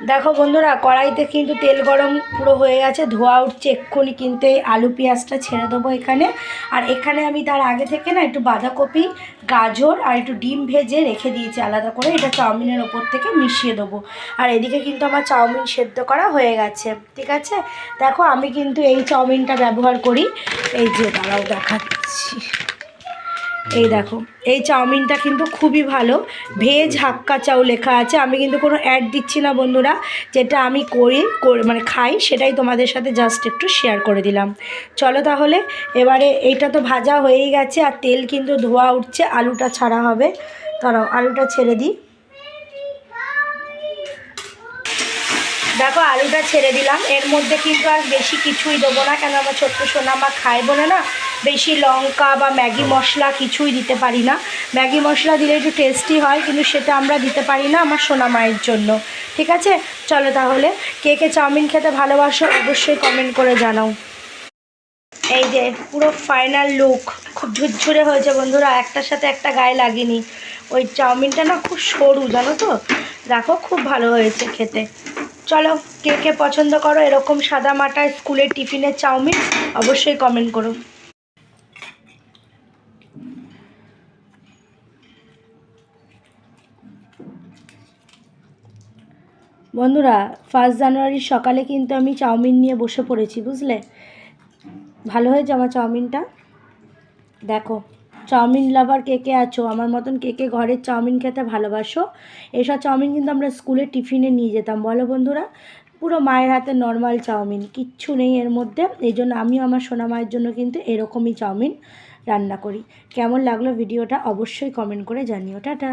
দেখো বন্ধুরা, কড়াইতে কিন্তু তেল গরম পুরো হয়ে গেছে, ধোয়া উঠছে। এক্ষুনি কিন্তু এই আলু পেঁয়াজটা ছেড়ে দেবো এখানে। আর এখানে আমি তার আগে থেকে না একটু বাঁধাকপি, গাজর আর একটু ডিম ভেজে রেখে দিয়েছি আলাদা করে। এটা চাউমিনের ওপর থেকে মিশিয়ে দেবো। আর এদিকে কিন্তু আমার চাউমিন সেদ্ধ করা হয়ে গেছে। ঠিক আছে, দেখো আমি কিন্তু এই চাউমিনটা ব্যবহার করি। এই যে দাঁড়াও দেখাচ্ছি, এই দেখো এই চাউমিনটা কিন্তু খুবই ভালো। ভেজ হাক্কা চাউ লেখা আছে। আমি কিন্তু কোনো অ্যাড দিচ্ছি না বন্ধুরা, যেটা আমি মানে খাই সেটাই তোমাদের সাথে জাস্ট একটু শেয়ার করে দিলাম। চলো তাহলে, এবারে এইটা তো ভাজা হয়েই গেছে আর তেল কিন্তু ধোয়া উঠছে, আলুটা ছাড়া হবে। দাঁড়াও আলুটা ছেড়ে দিই। দেখো আলুটা ছেড়ে দিলাম। এর মধ্যে কিন্তু আর বেশি কিছুই দেবো না, কেন আমার ছোট্ট সোনা মা খায় বলে না বেশি লঙ্কা বা ম্যাগি মশলা কিছুই দিতে পারি না। ম্যাগি মশলা দিলে একটু টেস্টি হয়, কিন্তু সেটা আমরা দিতে পারি না আমার সোনা মায়ের জন্য। ঠিক আছে, চলো তাহলে, কে কে চাউমিন খেতে ভালোবাসো অবশ্যই কমেন্ট করে জানাও। এই যে পুরো ফাইনাল লুক, খুব ঝুরঝুরে হয়েছে বন্ধুরা, একটার সাথে একটা গায়ে লাগেনি। ওই চাউমিনটা না খুব সরু, জানো তো। দেখো খুব ভালো হয়েছে খেতে। চলো, কে কে পছন্দ করো এরকম সাদা মাটা স্কুলের টিফিনের চাউমিন অবশ্যই কমেন্ট করো। বন্ধুরা, 1 জানুয়ারির সকালে কিন্তু আমি চাউমিন নিয়ে বসে পড়েছি, বুঝলে। ভালো হয়েছে আমার চাউমিনটা। দেখো, চাউমিন লাভার কে কে আছো, আমার মতন কে কে ঘরের চাউমিন খেতে ভালোবাসো। এসব চাউমিন কিন্তু আমরা স্কুলের টিফিনে নিয়ে যেতাম, বলো বন্ধুরা। পুরো মায়ের হাতে নর্মাল চাউমিন, কিচ্ছু নেই এর মধ্যে। এই জন্য আমিও আমার সোনা মায়ের জন্য কিন্তু এরকমই চাউমিন রান্না করি। কেমন লাগলো ভিডিওটা অবশ্যই কমেন্ট করে জানিও। টাটা।